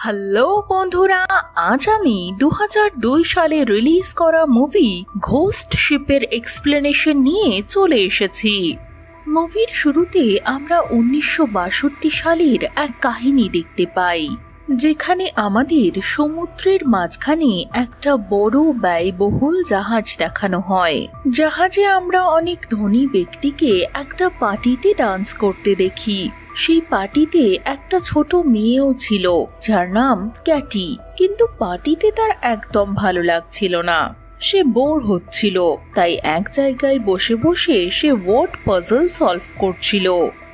Hello বন্ধুরা, আজ আমি 2002 সালে রিলিজ করা মুভি ঘোস্ট শিপের এক্সপ্লেনেশন নিয়ে চলে এসেছি। মুভির শুরুতে আমরা 1962 সালের এক কাহিনী দেখতে পাই, যেখানে আমাদের সমুদ্রের মাঝখানে একটা বড় ব্যয়বহুল জাহাজ দেখানো হয়। জাহাজে আমরা অনেক ধনী ব্যক্তিকে একটা পার্টিতে ডান্স করতে দেখি। সেই পার্টিতে একটা ছোট মেয়েও ছিল, যার নাম ক্যাটি। কিন্তু পার্টিতে তার একদম ভালো লাগছিল না, সে বোর হচ্ছিল। তাই এক জায়গায় বসে বসে সে ওয়ার্ড পাজল সলভ করছিল।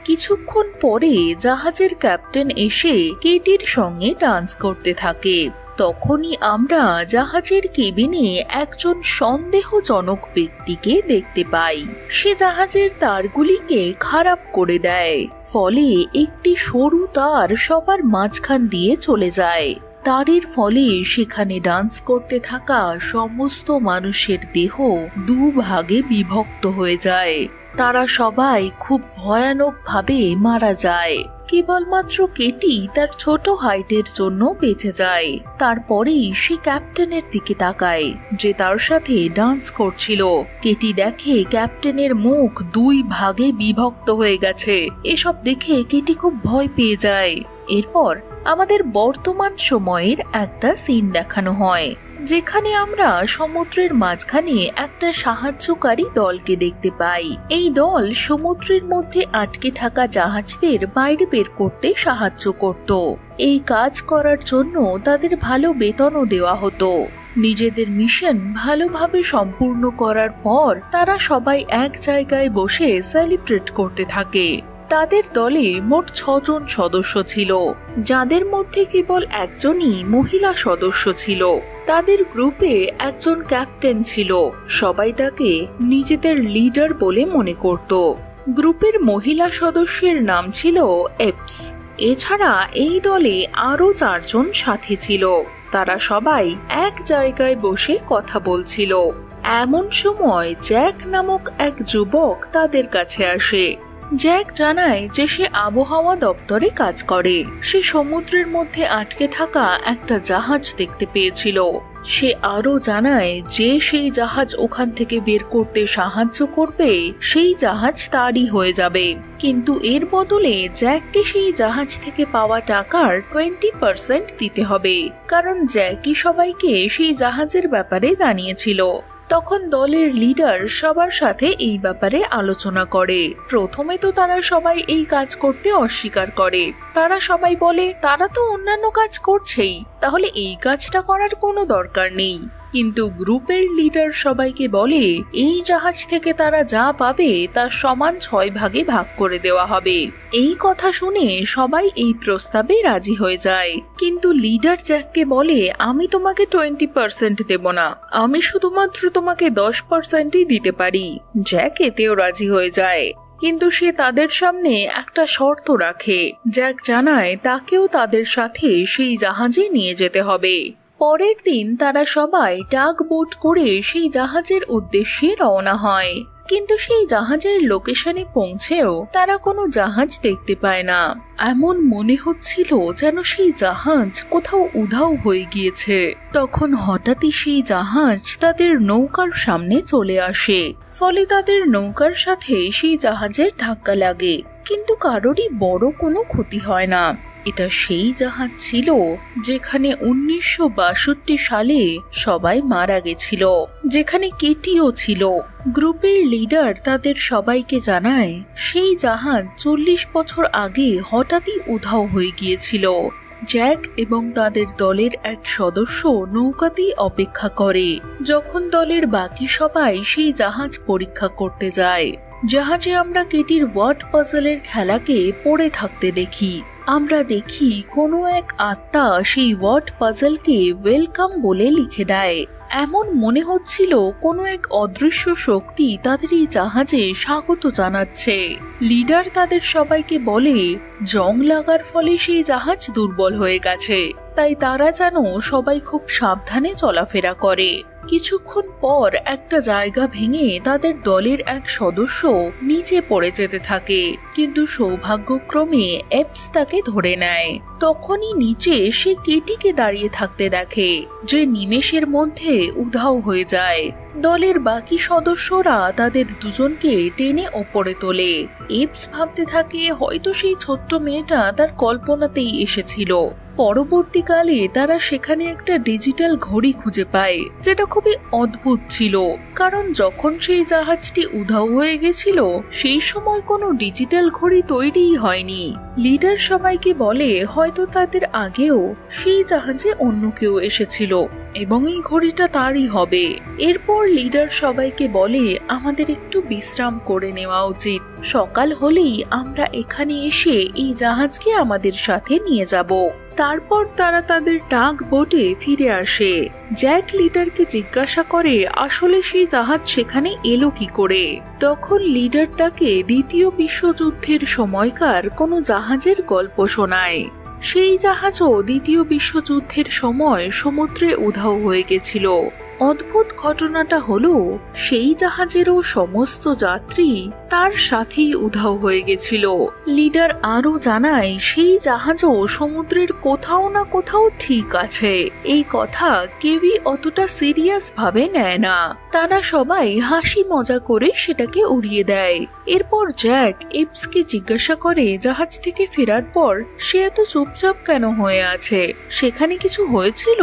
কিছুক্ষণ পরে জাহাজের ক্যাপ্টেন এসে কেটির সঙ্গে ডান্স করতে থাকে। তখনই আমরা জাহাজের কেবিনে একজন সন্দেহজনক ব্যক্তিকে দেখতে পাই। সে জাহাজের তারগুলিকে খারাপ করে দেয়, ফলে একটি সরু তার সবার মাঝখান দিয়ে চলে যায়। তারের ফলে সেখানে ডান্স করতে থাকা সমস্ত মানুষের দেহ দুভাগে বিভক্ত হয়ে যায়। তারা সবাই খুব ভয়ানকভাবে মারা যায়। কেবলমাত্র কেটি তার ছোট হাইটের জন্য বেঁচে যায়। তারপরেই সে ক্যাপ্টেনের দিকে তাকায়, যে তার সাথে ডান্স করছিল। কেটি দেখে ক্যাপ্টেনের মুখ দুই ভাগে বিভক্ত হয়ে গেছে। এসব দেখে কেটি খুব ভয় পেয়ে যায়। এরপর আমাদের বর্তমান সময়ের একটা সিন দেখানো হয়, যেখানে আমরা সমুদ্রের মাঝখানে একটা সাহায্যকারী দলকে দেখতে পাই। এই দল সমুদ্রের মধ্যে আটকে থাকা জাহাজদের বাইরে বের করতে সাহায্য করত। এই কাজ করার জন্য তাদের ভালো বেতনও দেওয়া হতো। নিজেদের মিশন ভালোভাবে সম্পূর্ণ করার পর তারা সবাই এক জায়গায় বসে সেলিব্রেট করতে থাকে। তাদের দলে মোট 6 জন সদস্য ছিল, যাদের মধ্যে কেবল একজনই মহিলা সদস্য ছিল। তাদের গ্রুপে একজন ক্যাপ্টেন ছিল, সবাই তাকে নিজেদের লিডার বলে মনে করত। গ্রুপের মহিলা সদস্যের নাম ছিল এপস। এছাড়া এই দলে আরো 4 জন সাথী ছিল। তারা সবাই এক জায়গায় বসে কথা বলছিল। এমন সময় জ্যাক নামক এক যুবক তাদের কাছে আসে। জ্যাক জানায় যে সে আবহাওয়া দপ্তরে কাজ করে। সে সমুদ্রের মধ্যে আটকে থাকা একটা জাহাজ দেখতে পেয়েছিল। সে আরো জানায় যে সেই জাহাজ ওখান থেকে বের করতে সাহায্য করবে, সেই জাহাজ তারই হয়ে যাবে। কিন্তু এর বদলে জ্যাককে সেই জাহাজ থেকে পাওয়া টাকার 20% দিতে হবে, কারণ জ্যাকই সবাইকে সেই জাহাজের ব্যাপারে জানিয়েছিল। তখন দলের লিডার সবার সাথে এই ব্যাপারে আলোচনা করে। প্রথমে তো তারা সবাই এই কাজ করতে অস্বীকার করে। তারা সবাই বলে তারা তো অন্যান্য কাজ করছেই, তাহলে এই কাজটা করার কোনো দরকার নেই। কিন্তু গ্রুপের লিডার সবাইকে বলে এই জাহাজ থেকে তারা যা পাবে তার সমান 6 ভাগে ভাগ করে দেওয়া হবে। এই কথা শুনে সবাই এই প্রস্তাবে রাজি হয়ে যায়। কিন্তু লিডার জ্যাককে বলে আমি তোমাকে 20% দেব না, আমি শুধুমাত্র তোমাকে 10%ই দিতে পারি। জ্যাক এতেও রাজি হয়ে যায়, কিন্তু সে তাদের সামনে একটা শর্ত রাখে। জ্যাক জানায় তাকেও তাদের সাথে সেই জাহাজে নিয়ে যেতে হবে। পরের দিন তারা সবাই টাগ বোট করে সেই জাহাজের উদ্দেশ্যে রওনা হয়। কিন্তু সেই জাহাজের লোকেশনে পৌঁছেও তারা কোনো জাহাজ দেখতে পায় না। এমন মনে হচ্ছিল যেন সেই জাহাজ কোথাও উধাও হয়ে গিয়েছে। তখন হঠাৎই সেই জাহাজ তাদের নৌকার সামনে চলে আসে। ফলে তাদের নৌকার সাথে সেই জাহাজের ধাক্কা লাগে, কিন্তু কারোরই বড় কোনো ক্ষতি হয় না। এটা সেই জাহাজ ছিল যেখানে 1962 সালে সবাই মারা গেছিল, যেখানে কেটিও ছিল। গ্রুপের লিডার তাদের সবাইকে জানায় সেই জাহাজ 40 বছর আগে হঠাৎই উধাও হয়ে গিয়েছিল। জ্যাক এবং তাদের দলের এক সদস্য নৌকাতেই অপেক্ষা করে, যখন দলের বাকি সবাই সেই জাহাজ পরীক্ষা করতে যায়। জাহাজে আমরা কেটির ওয়ার্ড পাজলের খেলাকে পড়ে থাকতে দেখি। আমরা দেখি কোনো এক আত্মা সেই ওয়ার্ড পাজলকে ওয়েলকাম বলে লিখে দেয়। এমন মনে হচ্ছিল কোনো এক অদৃশ্য শক্তি তাদের এই জাহাজে স্বাগত জানাচ্ছে। লিডার তাদের সবাইকে বলে জং লাগার ফলে সেই জাহাজ দুর্বল হয়ে গেছে, তাই তারা যেন সবাই খুব সাবধানে চলাফেরা করে। কিছুক্ষণ পর একটা জায়গা ভেঙে তাদের দলের এক সদস্য নিচে পড়ে যেতে থাকে, কিন্তু সৌভাগ্যক্রমে এপস তাকে ধরে নেয়। তখনই নিচে সে কেটিকে দাঁড়িয়ে থাকতে দেখে, যে নিমেষের মধ্যে উধাও হয়ে যায়। দলের বাকি সদস্যরা তাদের দুজনকে টেনে ওপরে তোলে। এপস ভাবতে থাকে হয়তো সেই ছোট্ট মেয়েটা তার কল্পনাতেই এসেছিল। পরবর্তীকালে তারা সেখানে একটা ডিজিটাল ঘড়ি খুঁজে পায়, যেটা খুবই অদ্ভুত ছিল, কারণ যখন সেই জাহাজটি উধাও হয়ে গেছিল সেই সময় কোনো ডিজিটাল ঘড়ি তৈরিই হয়নি। লিডার সবাইকে বলে হয়তো তাদের আগেও সেই জাহাজে অন্য কেউ এসেছিল এবং এই ঘড়িটা তারই হবে। এরপর লিডার সবাইকে বলে আমাদের একটু বিশ্রাম করে নেওয়া উচিত, সকাল হলেই আমরা এখানে এসে এই জাহাজকে আমাদের সাথে নিয়ে যাব। তারপর তারা তাদের টাগ বোটে ফিরে আসে। জ্যাক লিডারকে জিজ্ঞাসা করে আসলে সেই জাহাজ সেখানে এলো কি করে। তখন লিডার তাকে দ্বিতীয় বিশ্বযুদ্ধের সময়কার কোনো জাহাজের গল্প শোনায়। সেই জাহাজও দ্বিতীয় বিশ্বযুদ্ধের সময় সমুদ্রে উধাও হয়ে গেছিল। অদ্ভুত ঘটনাটা হলো সেই জাহাজেরও সমস্ত যাত্রী তার সাথেই উধাও হয়ে গেছিল। লিডার আরো জানায় সেই জাহাজও সমুদ্রের কোথাও না কোথাও ঠিক আছে। এই কথা কেউই অতটা সিরিয়াস ভাবে নেয় না। তারা সবাই হাসি মজা করে সেটাকে উড়িয়ে দেয়। এরপর জ্যাক এপসকে জিজ্ঞাসা করে জাহাজ থেকে ফেরার পর সে এত চুপচাপ কেন হয়ে আছে, সেখানে কিছু হয়েছিল?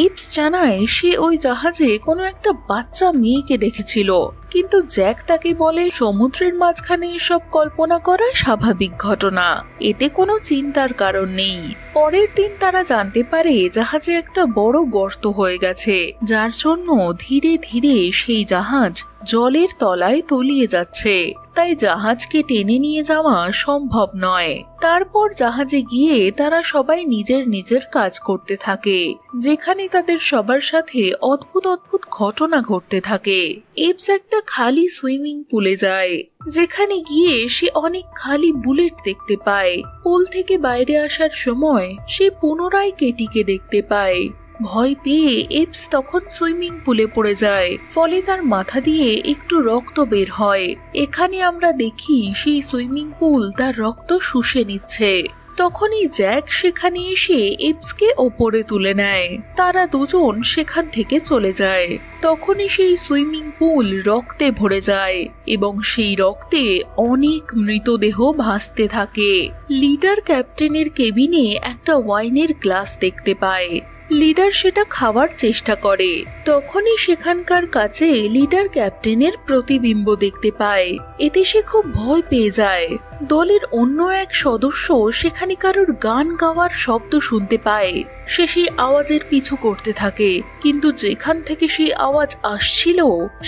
এপস জানায় সে ওই জাহাজে কোনো একটা বাচ্চা মেয়েকে দেখেছিল, কিন্তু জ্যাক তাকে বলে সমুদ্রের মাঝখানে এসব কল্পনা করা স্বাভাবিক ঘটনা, এতে কোনো চিন্তার কারণ নেই। পরের দিন তারা জানতে পারে জাহাজে একটা বড় গর্ত হয়ে গেছে, যার জন্য ধীরে ধীরে সেই জাহাজ জলের তলায় তলিয়ে যাচ্ছে, তাই জাহাজকে টেনে নিয়ে যাওয়া সম্ভব নয়। তারপর জাহাজে গিয়ে তারা সবাই নিজের নিজের কাজ করতে থাকে, যেখানে তাদের সবার সাথে অদ্ভুত অদ্ভুত ঘটনা ঘটতে থাকে। এপস একটা খালি সুইমিং পুলে যায়, যেখানে গিয়ে সে অনেক খালি বুলেট দেখতে পায়। পুল থেকে বাইরে আসার সময় সে পুনরায় কেটিকে দেখতে পায়। ভয় পেয়ে এপস তখন সুইমিং পুলে পড়ে যায়, ফলে তার মাথা দিয়ে একটু রক্ত বের হয়। এখানে আমরা দেখি সেই সুইমিং পুল তার রক্ত শুষে নিচ্ছে। তখনই জ্যাক সেখানে এসে এপসকে ওপরে তুলে নেয়। তারা দুজন সেখান থেকে চলে যায়। তখনই সেই সুইমিং পুল রক্তে ভরে যায় এবং সেই রক্তে অনেক মৃতদেহ ভাসতে থাকে। লিডার ক্যাপ্টেনের কেবিনে একটা ওয়াইনের গ্লাস দেখতে পায়। লিডার সেটা খাওয়ার চেষ্টা করে। তখনই সেখানকার কাছে লিডার ক্যাপ্টেনের প্রতিবিম্ব দেখতে পায়। এতে সে খুব ভয় পেয়ে যায়। দলের অন্য এক সদস্য সেখানে কারোর গান গাওয়ার শব্দ শুনতে পায়। সে সেই আওয়াজের পিছু করতে থাকে, কিন্তু যেখান থেকে সেই আওয়াজ আসছিল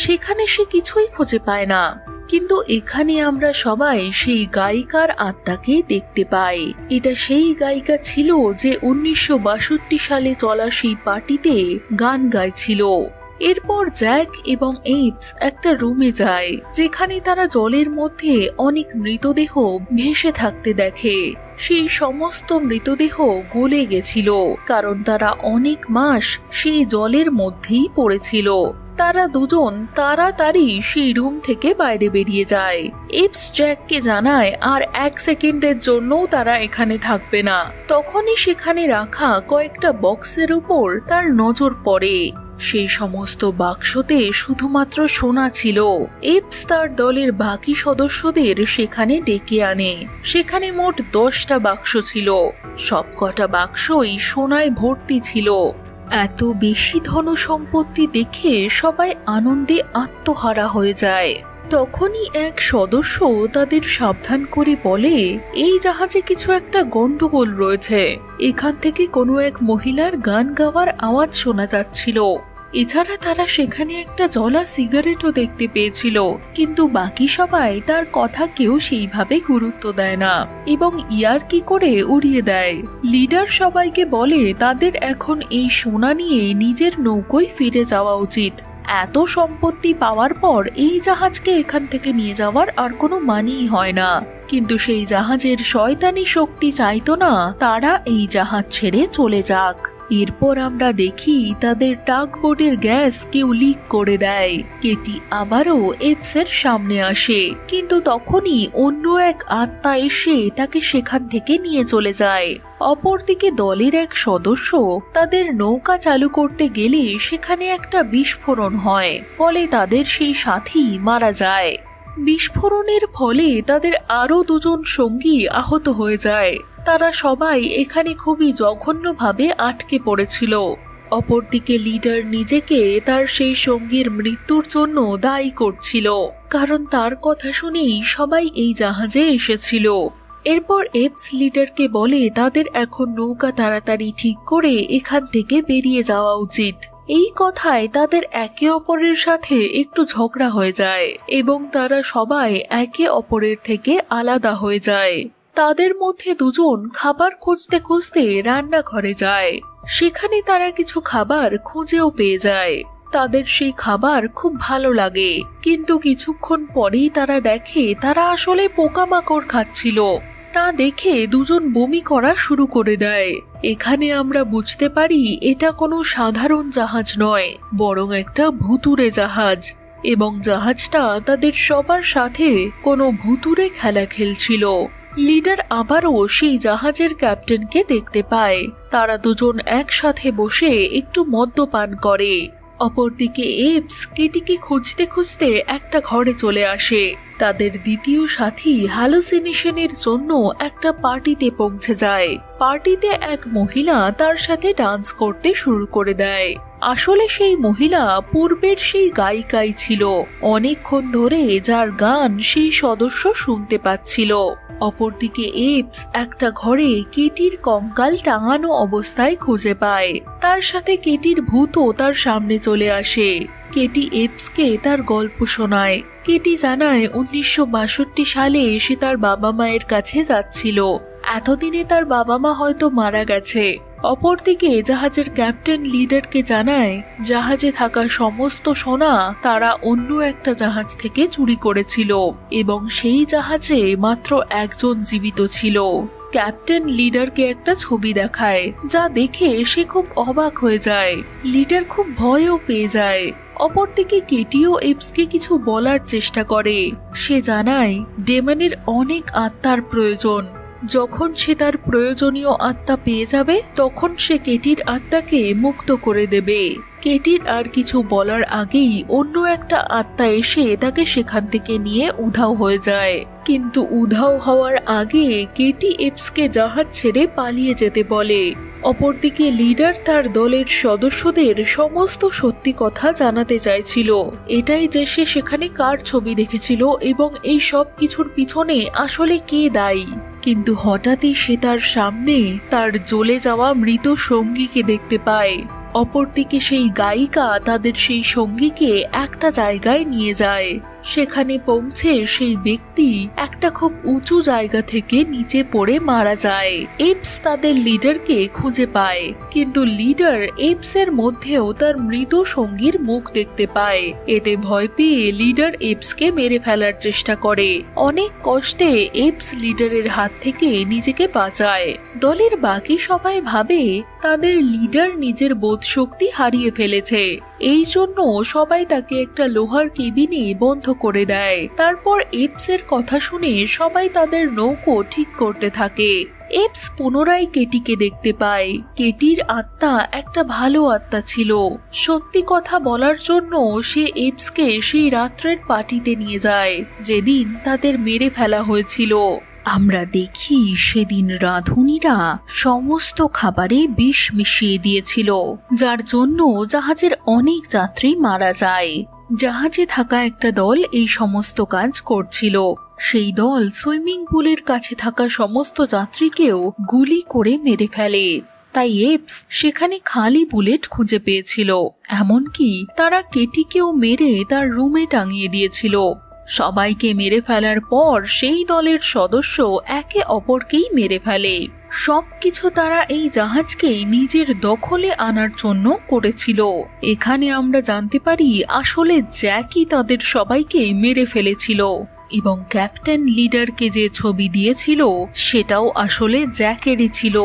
সেখানে সে কিছুই খুঁজে পায় না। কিন্তু এখানে আমরা সবাই সেই গায়িকার আত্মাকে দেখতে পাই। এটা সেই গায়িকা ছিল যে 1962 সালে চলা সেই পার্টিতে গান গাইছিল। এরপর জ্যাক এবং এপস একটা রুমে যায়, যেখানে তারা জলের মধ্যে অনেক মৃতদেহ ভেসে থাকতে দেখে। সেই সমস্ত মৃতদেহ গলে গেছিল, কারণ তারা অনেক মাস সেই জলের মধ্যেই পড়েছিল। তারা দুজন তাড়াতাড়ি সেই রুম থেকে বাইরে বেরিয়ে যায়। এপস জ্যাককে জানায় আর 1 সেকেন্ডের জন্যও তারা এখানে থাকবে না। তখনই সেখানে রাখা কয়েকটা বক্সের উপর তার নজর পড়ে। সেই সমস্ত বাক্সতে শুধুমাত্র সোনা ছিল। এপস তার দলের বাকি সদস্যদের সেখানে ডেকে আনে। সেখানে মোট 10টা বাক্স ছিল। সবকটা বাক্সই সোনায় ভর্তি ছিল। এত বেশি ধন সম্পত্তি দেখে সবাই আনন্দে আত্মহারা হয়ে যায়। তখনই এক সদস্য তাদের সাবধান করে বলে, এই জাহাজে কিছু একটা গন্ডগোল রয়েছে। এখান থেকে কোনো এক মহিলার গান গাওয়ার আওয়াজ শোনা যাচ্ছিল। এছাড়া তারা সেখানে একটা জ্বলা সিগারেটও দেখতে পেয়েছিল, কিন্তু বাকি সবাই তার কথা কেউ সেইভাবে গুরুত্ব দেয় না এবং ইয়ার্কি করে উড়িয়ে দেয়। লিডার সবাইকে বলে তাদের এখন এই সোনা নিয়ে নিজের নৌকোয় ফিরে যাওয়া উচিত। এত সম্পত্তি পাওয়ার পর এই জাহাজকে এখান থেকে নিয়ে যাওয়ার আর কোনো মানেই হয় না। কিন্তু সেই জাহাজের শয়তানি শক্তি চাইতো না তারা এই জাহাজ ছেড়ে চলে যাক। এরপর আমরা দেখি তাদের টাগবোটের গ্যাস কেউ লিক করে দেয়। কেটি আবারও এপসের সামনে আসে, কিন্তু তখনই অন্য এক আত্মা এসে তাকে সেখান থেকে নিয়ে চলে যায়। অপরদিকে দলের এক সদস্য তাদের নৌকা চালু করতে গেলে সেখানে একটা বিস্ফোরণ হয়, ফলে তাদের সেই সাথী মারা যায়। বিস্ফোরণের ফলে তাদের আরো দুজন সঙ্গী আহত হয়ে যায়। তারা সবাই এখানে খুবই জঘন্যভাবে আটকে পড়েছিল। অপরদিকে লিডার নিজেকে তার সেই সঙ্গীর মৃত্যুর জন্য দায়ী করছিল, কারণ তার কথা শুনেই সবাই এই জাহাজে এসেছিল। এরপর এপস লিডারকে বলে তাদের এখন নৌকা তাড়াতাড়ি ঠিক করে এখান থেকে বেরিয়ে যাওয়া উচিত। এই কথায় তাদের একে অপরের সাথে একটু ঝগড়া হয়ে যায় এবং তারা সবাই একে অপরের থেকে আলাদা হয়ে যায়। তাদের মধ্যে দুজন খাবার খুঁজতে খুঁজতে রান্নাঘরে যায়। সেখানে তারা কিছু খাবার খুঁজেও পেয়ে যায়। তাদের সেই খাবার খুব ভালো লাগে, কিন্তু কিছুক্ষণ পরেই তারা দেখে তারা আসলে পোকামাকড় খাচ্ছিল। তা দেখে দুজন বমি করা শুরু করে দেয়। এখানে আমরা বুঝতে পারি এটা কোনো সাধারণ জাহাজ নয়, বরং একটা ভুতুড়ে জাহাজ, এবং জাহাজটা তাদের সবার সাথে কোনো ভুতুড়ে খেলা খেলছিল। লিডার আবারও সেই জাহাজের ক্যাপ্টেনকে দেখতে পায়। তারা দুজন একসাথে বসে একটু মদ্যপান করে। অপরদিকে এপস কেটিকে খুঁজতে খুঁজতে একটা ঘরে চলে আসে। তাদের দ্বিতীয় সাথী হ্যালুসিনেশনের জন্য একটা পার্টিতে পৌঁছে যায়। পার্টিতে এক মহিলা তার সাথে ডান্স করতে শুরু করে দেয়। আসলে সেই মহিলা পূর্বের সেই গায়িকাই ছিল, অনেকক্ষণ ধরে যার গান সেই সদস্য শুনতে পাচ্ছিল। অপরদিকে এপস একটা ঘরে কেটির কঙ্কাল টাঙানো অবস্থায় খুঁজে পায়। তার সাথে কেটির ভূতও তার সামনে চলে আসে। কেটি এপসকে তার গল্প শোনায়। কেটি জানায় 1962 সালে সে তার বাবা মায়ের কাছে যাচ্ছিল। এতদিনে তার বাবা মা হয়তো মারা গেছে। অপরদিকে জাহাজের ক্যাপ্টেন লিডারকে জানায় জাহাজে থাকা সমস্ত সোনা তারা অন্য একটা জাহাজ থেকে চুরি করেছিল এবং সেই জাহাজে মাত্র একজন জীবিত ছিল। ক্যাপ্টেন লিডারকে একটা ছবি দেখায়, যা দেখে সে খুব অবাক হয়ে যায়। লিডার খুব ভয়ও পেয়ে যায়। অপরদিকে কেটিও এপসকে কিছু বলার চেষ্টা করে। সে জানায় ডেমনের অনেক আত্মার প্রয়োজন। যখন সে তার প্রয়োজনীয় আত্মা পেয়ে যাবে তখন সে কেটির আত্মাকে মুক্ত করে দেবে। কেটির আর কিছু বলার আগেই অন্য একটা আত্মা এসে তাকে সেখান থেকে নিয়ে উধাও হয়ে যায়। কিন্তু উধাও হওয়ার আগে কেটি এপসকে জাহাজ ছেড়ে পালিয়ে যেতে বলে। অপরদিকে লিডার তার দলের সদস্যদের সমস্ত সত্যি কথা জানাতে চাইছিল, এটাই যে সে সেখানে কার ছবি দেখেছিল এবং এই সব কিছুর পিছনে আসলে কে দায়ী। কিন্তু হঠাৎই সে তার সামনে তার জ্বলে যাওয়া মৃত সঙ্গীকে দেখতে পায়। অপরদিকে সেই গায়িকা তাদের সেই সঙ্গীকে একটা জায়গায় নিয়ে যায়। সেখানে পৌঁছে সেই ব্যক্তি একটা খুব উঁচু জায়গা থেকে নিচে পড়ে মারা যায়। এপস তাদের লিডারকে খুঁজে পায়, কিন্তু লিডার এপসের মধ্যেও তার মৃত সঙ্গীর মুখ দেখতে পায়। এতে ভয় পেয়ে লিডার এপসকে মেরে ফেলার চেষ্টা করে। অনেক কষ্টে এপস লিডারের হাত থেকে নিজেকে বাঁচায়। দলের বাকি সবাই ভাবে তাদের লিডার নিজের বোধশক্তি হারিয়ে ফেলেছে, এই জন্য সবাই তাকে একটা লোহার কেবিনে বন্ধ করে দেয়। তারপর এপসের কথা শুনে সবাই তাদের নৌকো ঠিক করতে থাকে। এপস পুনরায় কেটিকে দেখতে পায়। কেটির আত্মা একটা ভালো আত্মা ছিল। সত্যি কথা বলার জন্য সে এপসকে সেই রাত্রের পার্টিতে নিয়ে যায় যেদিন তাদের মেরে ফেলা হয়েছিল। আমরা দেখি সেদিন রাঁধুনিরা সমস্ত খাবারে বিষ মিশিয়ে দিয়েছিল, যার জন্য জাহাজের অনেক যাত্রী মারা যায়। জাহাজে থাকা একটা দল এই সমস্ত কাজ করছিল। সেই দল সুইমিং পুলের কাছে থাকা সমস্ত যাত্রীকেও গুলি করে মেরে ফেলে। তাই এপস সেখানে খালি বুলেট খুঁজে পেয়েছিল। এমনকি তারা কেটিকেও মেরে তার রুমে টাঙিয়ে দিয়েছিল। সবাইকে মেরে ফেলার পর সেই দলের সদস্য একে অপরকেই মেরে ফেলে। সবকিছু তারা এই জাহাজকে নিজের দখলে আনার জন্য করেছিল। এখানে আমরা জানতে পারি আসলে জ্যাকই তাদের সবাইকে মেরে ফেলেছিল এবং ক্যাপ্টেন লিডারকে যে ছবি দিয়েছিল সেটাও আসলে জ্যাকেরই ছিল,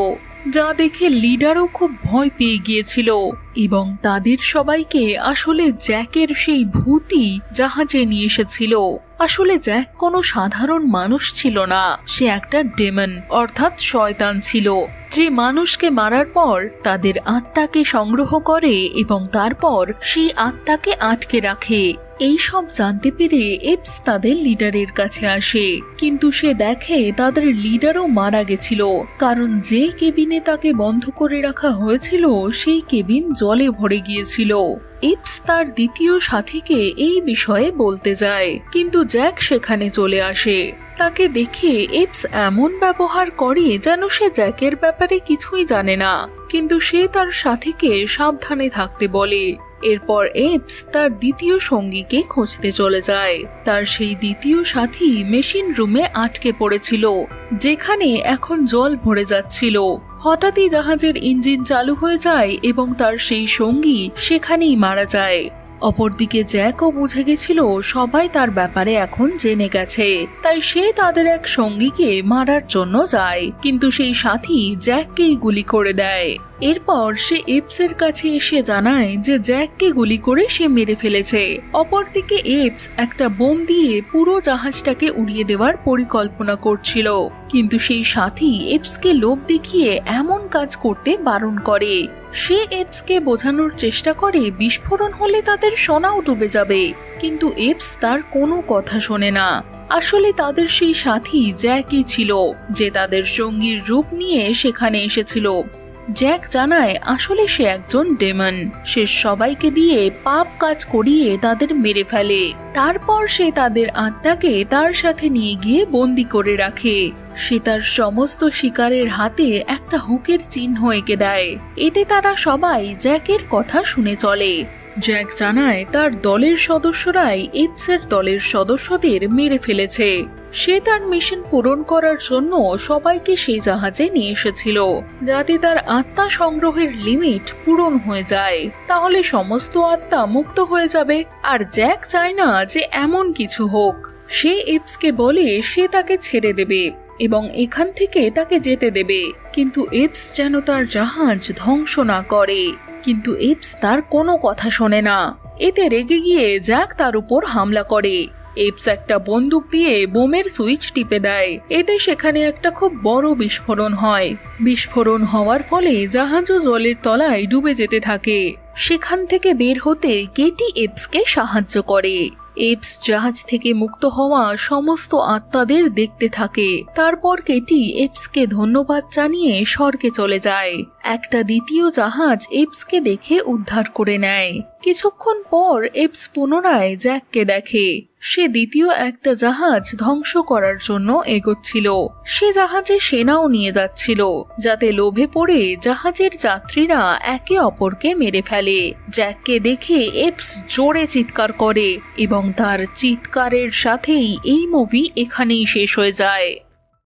যা দেখে লিডারও খুব ভয় পেয়ে গিয়েছিল এবং তাদের সবাইকে আসলে জ্যাকের সেই ভূতই জাহাজে নিয়ে এসেছিল। আসলে জ্যাক কোনো সাধারণ মানুষ ছিল না, সে একটা ডেমন অর্থাৎ শয়তান ছিল, যে মানুষকে মারার পর তাদের আত্মাকে সংগ্রহ করে এবং তারপর সেই আত্মাকে আটকে রাখে। এই সব জানতে পেরে এপস তাদের লিডারের কাছে আসে, কিন্তু সে দেখে তাদের লিডারও মারা গেছিল, কারণ যে কেবিনে তাকে বন্ধ করে রাখা হয়েছিল সেই কেবিন জলে ভরে গিয়েছিল। এপস তার দ্বিতীয় সাথীকে এই বিষয়ে বলতে যায়, কিন্তু জ্যাক সেখানে চলে আসে। তাকে দেখে এপস এমন ব্যবহার করে যেন সে জ্যাকের ব্যাপারে কিছুই জানে না, কিন্তু সে তার সাথীকে সাবধানে থাকতে বলে। এরপর এপস তার দ্বিতীয় সঙ্গীকে খুঁজতে চলে যায়। তার সেই দ্বিতীয় সাথী মেশিন রুমে আটকে পড়েছিল, যেখানে এখন জল ভরে যাচ্ছিল। হঠাৎই জাহাজের ইঞ্জিন চালু হয়ে যায় এবং তার সেই সঙ্গী সেখানেই মারা যায়। অপরদিকে জ্যাকও বুঝে গেছিল সবাই তার ব্যাপারে এখন জেনে গেছে, তাই সে তাদের এক সঙ্গীকে মারার জন্য যায়, কিন্তু সেই সাথী জ্যাককেই গুলি করে দেয়। এরপর সে এপসের কাছে এসে জানায় যে জ্যাককে গুলি করে সে মেরে ফেলেছে। অপরদিকে এপস একটা বোম দিয়ে পুরো জাহাজটাকে উড়িয়ে দেওয়ার পরিকল্পনা করছিল, কিন্তু সেই সাথী এপসকে লোভ দেখিয়ে এমন কাজ করতে বারণ করে। সে এপসকে বোঝানোর চেষ্টা করে বিস্ফোরণ হলে তাদের সোনাও ডুবে যাবে, কিন্তু এপস তার কোনো কথা শোনে না। আসলে তাদের সেই সাথী জ্যাকই ছিল, যে তাদের সঙ্গীর রূপ নিয়ে সেখানে এসেছিল। জ্যাক জানায় আসলে সে একজন ডেমন, সে সবাইকে দিয়ে পাপ কাজ করিয়ে তাদের মেরে ফেলে। তারপর সে তাদের আত্মাকে তার সাথে নিয়ে গিয়ে বন্দি করে রাখে। সে তার সমস্ত শিকারের হাতে একটা হুকের চিহ্ন এঁকে দেয়, এতে তারা সবাই জ্যাকের কথা শুনে চলে। জ্যাক জানায় তার দলের সদস্যরাই এপসের দলের সদস্যদের মেরে ফেলেছে। সে তার মিশন পূরণ করার জন্য সবাইকে সেই জাহাজে নিয়ে এসেছিল, যাতে তার আত্মা সংগ্রহের লিমিট পূরণ হয়ে যায়, তাহলে সমস্ত আত্মা মুক্ত হয়ে যাবে। আর জ্যাক চায় না যে এমন কিছু হোক। সে এপসকে বলে সে তাকে ছেড়ে দেবে এবং এখান থেকে তাকে যেতে দেবে, কিন্তু এপস যেন তার জাহাজ ধ্বংস না করে। কিন্তু এপস তার কোনো কথা শোনে না। এতে রেগে গিয়ে জ্যাক তার উপর হামলা করে। এপস একটা বন্দুক দিয়ে বোমের সুইচ টিপে দেয়, এতে সেখানে একটা খুব বড় বিস্ফোরণ হয়। বিস্ফোরণ হওয়ার ফলে জাহাজও জলের তলায় ডুবে যেতে থাকে। সেখান থেকে বের হতে কেটি এপসকে সাহায্য করে। এপস জাহাজ থেকে মুক্ত হওয়া সমস্ত আত্মাদের দেখতে থাকে। তারপর কেটি এপসকে ধন্যবাদ জানিয়ে স্বর্গে চলে যায়। একটা দ্বিতীয় জাহাজ এপসকে দেখে উদ্ধার করে নেয়। কিছুক্ষণ পর এপস পুনরায় জ্যাককে দেখে। সে দ্বিতীয় একটা জাহাজ ধ্বংস করার জন্য এগোচ্ছিল। সে জাহাজে সেনাও নিয়ে যাচ্ছিল, যাতে লোভে পড়ে জাহাজের যাত্রীরা একে অপরকে মেরে ফেলে। জ্যাককে দেখে এপস জোরে চিৎকার করে এবং তার চিৎকারের সাথেই এই মুভি এখানেই শেষ হয়ে যায়।